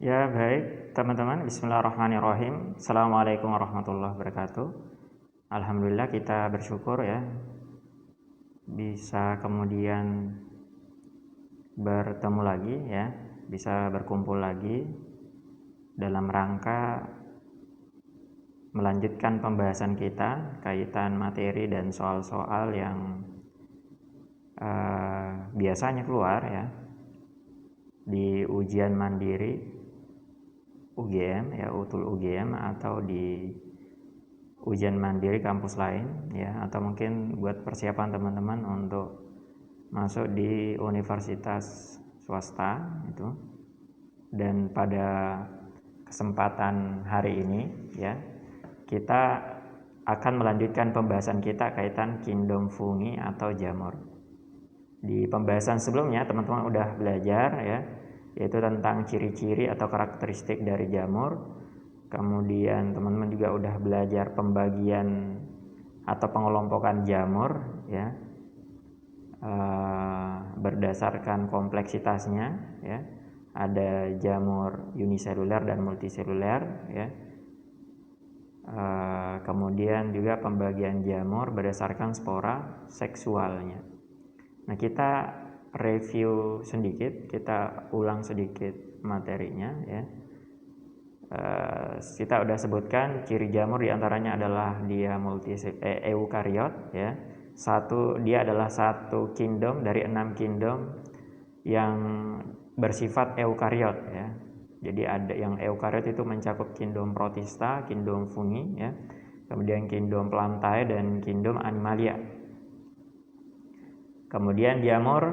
Ya, baik, teman-teman. Bismillahirrahmanirrahim. Assalamualaikum warahmatullahi wabarakatuh. Alhamdulillah kita bersyukur ya bisa kemudian bertemu lagi ya, bisa berkumpul lagi dalam rangka melanjutkan pembahasan kita kaitan materi dan soal-soal yang biasanya keluar ya di ujian mandiri UGM ya, utul UGM atau di ujian mandiri kampus lain ya, atau mungkin buat persiapan teman-teman untuk masuk di universitas swasta itu. Dan pada kesempatan hari ini ya, kita akan melanjutkan pembahasan kita kaitan kingdom fungi atau jamur. Di pembahasan sebelumnya teman-teman udah belajar ya, yaitu tentang ciri-ciri atau karakteristik dari jamur. Kemudian teman-teman juga udah belajar pembagian atau pengelompokan jamur ya, berdasarkan kompleksitasnya ya. Ada jamur uniseluler dan multiseluler ya. Kemudian juga pembagian jamur berdasarkan spora seksualnya. Nah, kita review sedikit, kita ulang sedikit materinya ya. Kita udah sebutkan ciri jamur diantaranya adalah dia eukariot ya. Dia adalah satu kingdom dari 6 kingdom yang bersifat eukariot ya. Jadi ada yang eukariot itu mencakup kingdom protista, kingdom fungi ya, kemudian kingdom plantae dan kingdom animalia. Kemudian jamur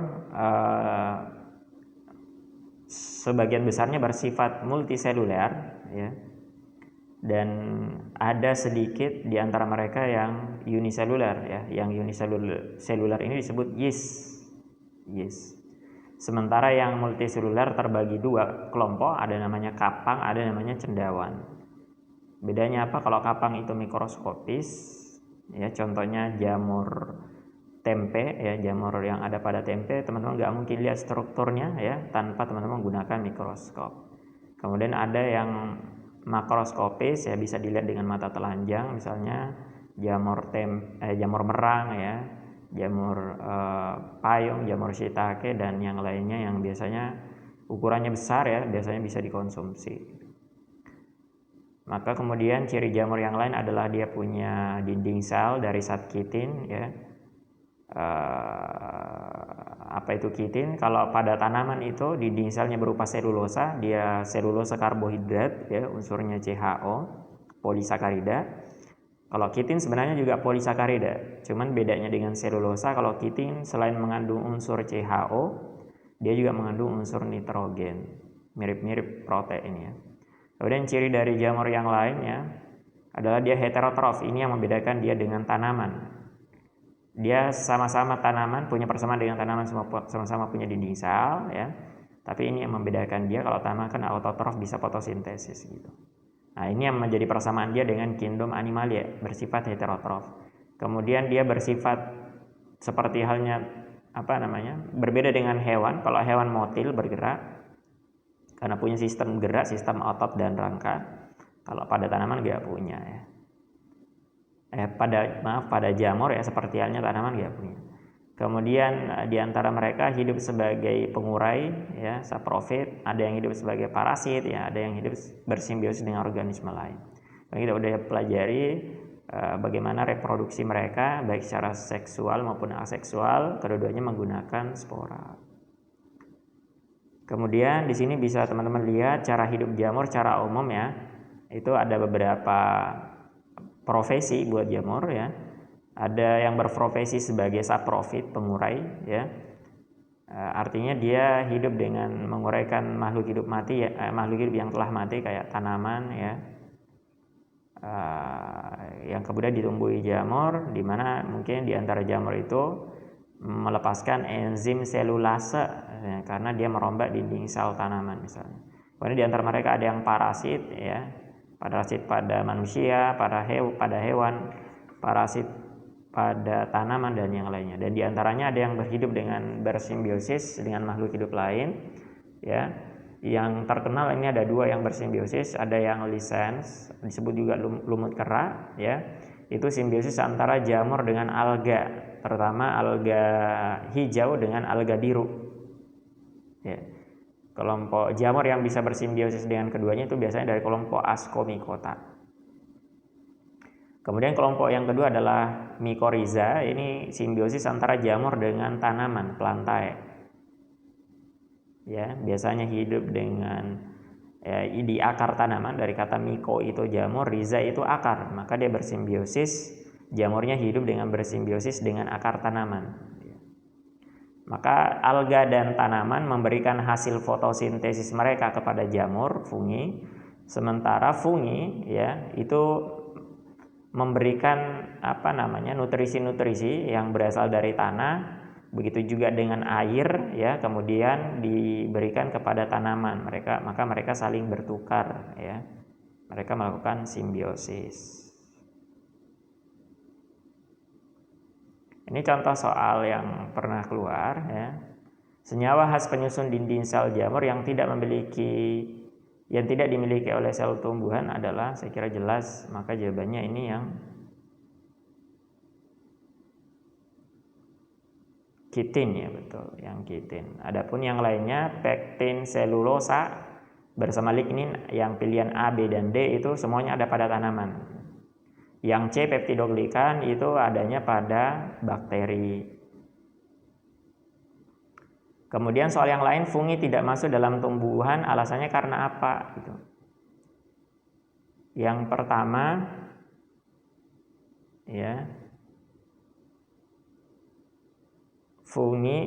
sebagian besarnya bersifat multiseluler ya, dan ada sedikit di antara mereka yang uniseluler ya. Yang uniseluler ini disebut yeast. Sementara yang multiseluler terbagi dua kelompok, ada namanya kapang, ada namanya cendawan. Bedanya apa? Kalau kapang itu mikroskopis ya, contohnya jamur tempe ya, jamur yang ada pada tempe, teman-teman nggak mungkin lihat strukturnya ya tanpa teman-teman menggunakan mikroskop. Kemudian ada yang makroskopis ya, bisa dilihat dengan mata telanjang, misalnya jamur merang ya, jamur payung, jamur shiitake dan yang lainnya yang biasanya ukurannya besar ya, biasanya bisa dikonsumsi. Maka kemudian ciri jamur yang lain adalah dia punya dinding sel dari zat kitin ya. Apa itu kitin? Kalau pada tanaman itu dinding selnya berupa selulosa, dia selulosa karbohidrat ya, unsurnya CHO, polisakarida. Kalau kitin sebenarnya juga polisakarida, cuman bedanya dengan selulosa, kalau kitin selain mengandung unsur CHO, dia juga mengandung unsur nitrogen, mirip-mirip protein ya. Kemudian ciri dari jamur yang lainnya adalah dia heterotrof. Ini yang membedakan dia dengan tanaman. Dia sama-sama tanaman, punya persamaan dengan tanaman, sama-sama punya dinding sel ya. Tapi ini yang membedakan dia, kalau tanaman kan autotrof, bisa fotosintesis gitu. Nah, ini yang menjadi persamaan dia dengan kingdom animalia, bersifat heterotrof. Kemudian dia bersifat seperti halnya berbeda dengan hewan. Kalau hewan motil bergerak karena punya sistem gerak, sistem otot dan rangka. Kalau pada tanaman nggak punya ya. Pada jamur ya, seperti halnya tanaman nggak punya. Kemudian di antara mereka hidup sebagai pengurai ya, saprofit, ada yang hidup sebagai parasit ya, ada yang hidup bersimbiosis dengan organisme lain. Dan kita udah pelajari bagaimana reproduksi mereka baik secara seksual maupun aseksual, kedua-duanya menggunakan spora. Kemudian di sini bisa teman-teman lihat cara hidup jamur secara umum ya. Itu ada beberapa profesi buat jamur ya. Ada yang berprofesi sebagai saprofit, pengurai ya. Artinya dia hidup dengan menguraikan makhluk hidup mati ya, makhluk hidup yang telah mati kayak tanaman ya. Yang kemudian ditumbuhi jamur, di mana mungkin di antara jamur itu melepaskan enzim selulase ya, karena dia merombak dinding sel tanaman misalnya. Kemudian di antara mereka ada yang parasit ya, parasit pada manusia, pada hewan, parasit pada tanaman dan yang lainnya. Dan di antaranya ada yang berhidup dengan bersimbiosis dengan makhluk hidup lain ya. Yang terkenal ini ada dua yang bersimbiosis, ada yang lisens, disebut juga lumut kera, ya. Itu simbiosis antara jamur dengan alga, terutama alga hijau dengan alga biru. Ya. Kelompok jamur yang bisa bersimbiosis dengan keduanya itu biasanya dari kelompok Ascomycota. Kemudian kelompok yang kedua adalah Mycorrhiza, ini simbiosis antara jamur dengan tanaman, plantae. Ya, biasanya hidup dengan di akar tanaman, dari kata myco itu jamur, rhiza itu akar, maka dia bersimbiosis, jamurnya hidup dengan bersimbiosis dengan akar tanaman. Maka alga dan tanaman memberikan hasil fotosintesis mereka kepada jamur, fungi, sementara fungi ya itu memberikan nutrisi-nutrisi yang berasal dari tanah. Begitu juga dengan air, ya, kemudian diberikan kepada tanaman maka mereka saling bertukar, ya, mereka melakukan simbiosis. Ini contoh soal yang pernah keluar, ya. Senyawa khas penyusun dinding sel jamur yang tidak dimiliki oleh sel tumbuhan adalah, saya kira jelas, maka jawabannya ini yang kitin, ya, betul, yang kitin. Adapun yang lainnya pektin, selulosa bersama lignin, yang pilihan A, B dan D itu semuanya ada pada tanaman. Yang C, peptidoglikan, itu adanya pada bakteri. Kemudian soal yang lain, fungi tidak masuk dalam tumbuhan, alasannya karena apa gitu. Yang pertama, ya, fungi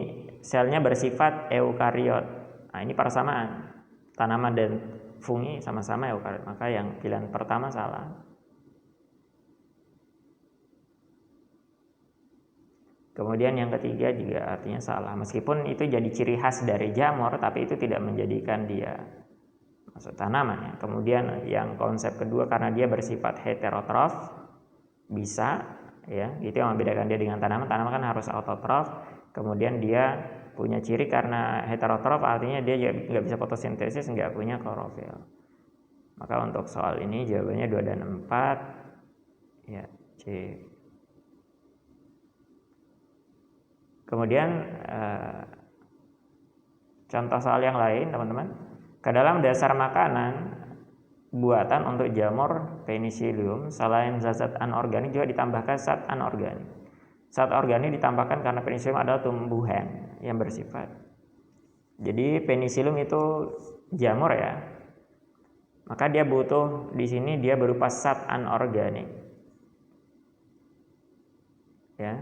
selnya bersifat eukariot. Nah, ini persamaan. Tanaman dan fungi sama-sama eukariot. Maka yang pilihan pertama salah. Kemudian yang ketiga juga artinya salah. Meskipun itu jadi ciri khas dari jamur, tapi itu tidak menjadikan dia masuk tanaman, ya. Kemudian yang konsep kedua, karena dia bersifat heterotrof, bisa, ya, itu yang membedakan dia dengan tanaman. Tanaman kan harus autotrof. Kemudian dia punya ciri karena heterotrof, artinya dia nggak bisa fotosintesis, nggak punya klorofil. Maka untuk soal ini jawabannya 2 dan 4, ya, C. Kemudian contoh soal yang lain, teman-teman. Ke dalam dasar makanan buatan untuk jamur penicillium, selain zat-zat anorganik juga ditambahkan zat anorganik. Zat organik ditambahkan karena penicillium adalah tumbuhan yang bersifat. Jadi penicillium itu jamur, ya. Maka dia butuh di sini dia berupa zat anorganik. Ya.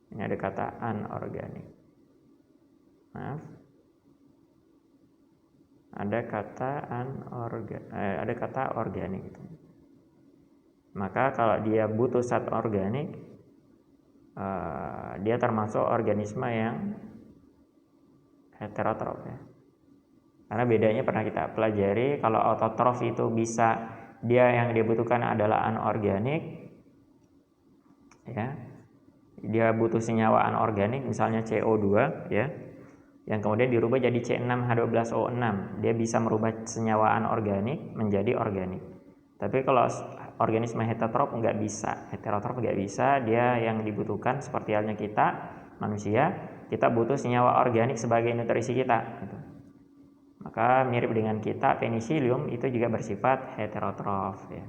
Ini ada kata anorganik. Maaf. Ada kata organik gitu. Maka kalau dia butuh zat organik, dia termasuk organisme yang heterotrof, ya. Karena bedanya pernah kita pelajari, kalau autotrof itu bisa dia yang dibutuhkan adalah anorganik, ya. Dia butuh senyawa anorganik, misalnya CO2, ya, yang kemudian dirubah jadi C6H12O6. Dia bisa merubah senyawa anorganik menjadi organik. Tapi kalau organisme heterotrof nggak bisa, dia yang dibutuhkan seperti halnya kita, manusia, kita butuh senyawa organik sebagai nutrisi kita, gitu. Maka mirip dengan kita, penicillium itu juga bersifat heterotrof, ya.